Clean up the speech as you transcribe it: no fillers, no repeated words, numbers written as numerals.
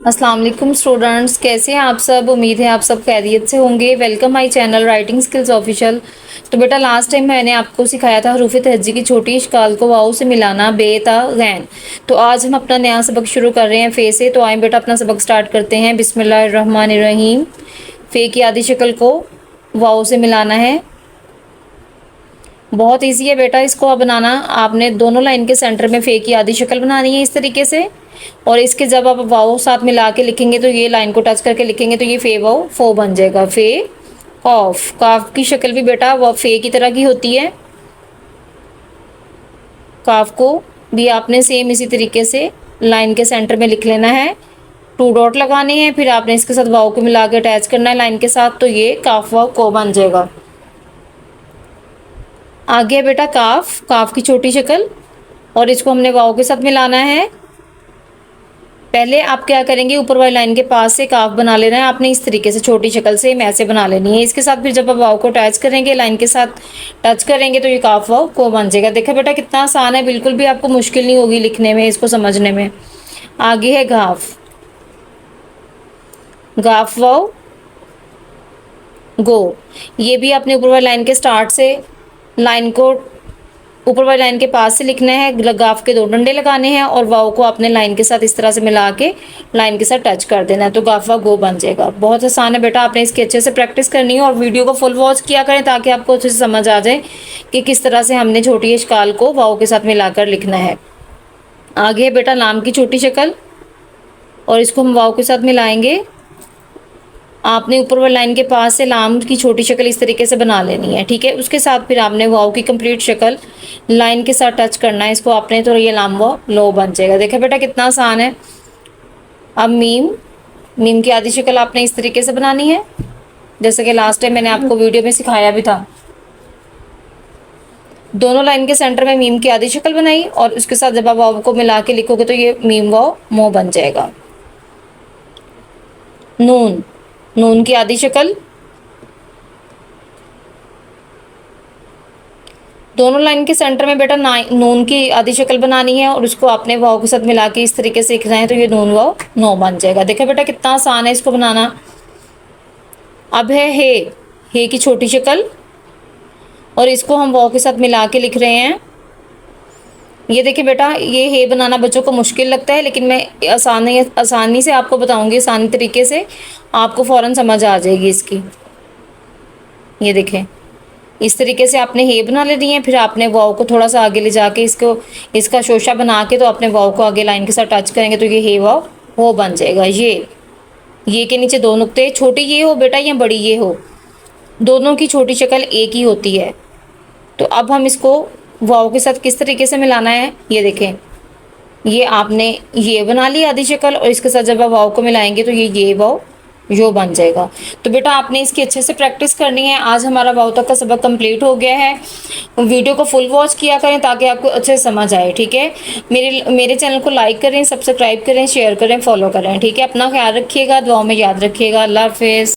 अस्सलाम वालेकुम स्टूडेंट्स, कैसे हैं आप सब। उम्मीद है आप सब खैरियत से होंगे। Welcome my channel writing skills official. तो बेटा लास्ट टाइम मैंने आपको सिखाया था हरूफ तहज्जी की छोटी इश्काल को वाव से मिलाना बे ता गैन। तो आज हम अपना नया सबक शुरू कर रहे हैं फ़े से। तो आए बेटा अपना सबक स्टार्ट करते हैं। बिस्मिल्लाहिर्रहमानिर्रहीम। फ़े की आधी शक्ल को वाव से मिलाना है। बहुत ईजी है बेटा इसको अब बनाना। आपने दोनों लाइन के सेंटर में फ़े की आधी शक्ल बनानी है इस तरीके से, और इसके जब आप वाव साथ मिला के लिखेंगे तो ये लाइन को टच करके लिखेंगे तो ये फ़े वाव फो बन जाएगा। फ़े ऑफ। काफ की शक्ल भी बेटा वो फ़े की तरह की होती है। काफ को भी आपने सेम इसी तरीके से लाइन के सेंटर में लिख लेना है। टू डॉट लगाने हैं, फिर आपने इसके साथ वाव को मिला के अटैच करना है लाइन के साथ, तो ये काफ वाव को बन जाएगा। आगे है बेटा काफ। काफ की छोटी शक्ल, और इसको हमने वाव के साथ मिलाना है। पहले आप क्या करेंगे, ऊपर वाली लाइन के पास से काफ बना लेना है आपने इस तरीके से, छोटी शक्ल से ऐसे बना लेनी है। इसके साथ फिर जब आप वाव को अटैच करेंगे लाइन के साथ टच करेंगे तो ये काफ वाव को बन जाएगा। देखा बेटा कितना आसान है, बिल्कुल भी आपको मुश्किल नहीं होगी लिखने में, इसको समझने में। आगे है घाफ। गाफ वाव गो। ये भी आपने ऊपर वाली लाइन के स्टार्ट से लाइन को ऊपर वाली लाइन के पास से लिखना है। गाफ के दो डंडे लगाने हैं और वाव को आपने लाइन के साथ इस तरह से मिला के लाइन के साथ टच कर देना है, तो गाफ वाव गो बन जाएगा। बहुत आसान है बेटा, आपने इसकी अच्छे से प्रैक्टिस करनी है और वीडियो को फुल वॉच किया करें ताकि आपको अच्छे से समझ आ जाए कि किस तरह से हमने छोटी इश्काल को वाव के साथ मिलाकर लिखना है। आगे है बेटा लाम की छोटी शक्ल, और इसको हम वाव के साथ मिलाएंगे। आपने ऊपर वाली लाइन के पास से लाम की छोटी शक्ल इस तरीके से बना लेनी है, ठीक है। उसके साथ फिर आपने वाव की कंप्लीट शक्ल लाइन के साथ टच करना है इसको आपने, तो ये लाम वाव लो बन जाएगा। देखा बेटा कितना आसान है। अब मीम। मीम की आधी शक्ल आपने इस तरीके से बनानी है, जैसे कि लास्ट टाइम मैंने आपको वीडियो में सिखाया भी था। दोनों लाइन के सेंटर में मीम की आधी शक्ल बनाई, और उसके साथ जब आप वाव को मिला के लिखोगे तो ये मीम वाव मो बन जाएगा। नून। नून की आधी शक्ल। दोनों लाइन के सेंटर में बेटा नून की आधी शक्ल बनानी है, और उसको आपने वाव के साथ मिला के इस तरीके से लिखना है, तो ये नून वाव नो बन जाएगा। देखा बेटा कितना आसान है इसको बनाना। अब है हे। हे की छोटी शक्ल, और इसको हम वाव के साथ मिला के लिख रहे हैं। ये देखिए बेटा, ये हे बनाना बच्चों को मुश्किल लगता है, लेकिन मैं आसानी से आपको बताऊंगी, आसानी तरीके से आपको फ़ौरन समझ आ जाएगी इसकी। ये देखें इस तरीके से आपने हे बना लेनी है, फिर आपने वाव को थोड़ा सा आगे ले जाके इसका शोशा बना के तो अपने वाव को आगे लाइन के साथ टच करेंगे तो ये हे वाव हो बन जाएगा। ये के नीचे दो नुक्ते, छोटी ये हो बेटा या बड़ी ये हो, दोनों की छोटी शक्ल एक ही होती है। तो अब हम इसको वाव के साथ किस तरीके से मिलाना है, ये देखें। ये आपने ये बना ली आधी शक्ल, और इसके साथ जब आप वाव को मिलाएंगे तो ये वाव यो बन जाएगा। तो बेटा आपने इसकी अच्छे से प्रैक्टिस करनी है। आज हमारा वाव तक का सबक कंप्लीट हो गया है। वीडियो को फुल वॉच किया करें ताकि आपको अच्छे से समझ आए, ठीक है। मेरे चैनल को लाइक करें, सब्सक्राइब करें, शेयर करें, फॉलो करें, ठीक है। अपना ख्याल रखिएगा, दुआओं में याद रखिएगा। अल्लाह हाफिज़।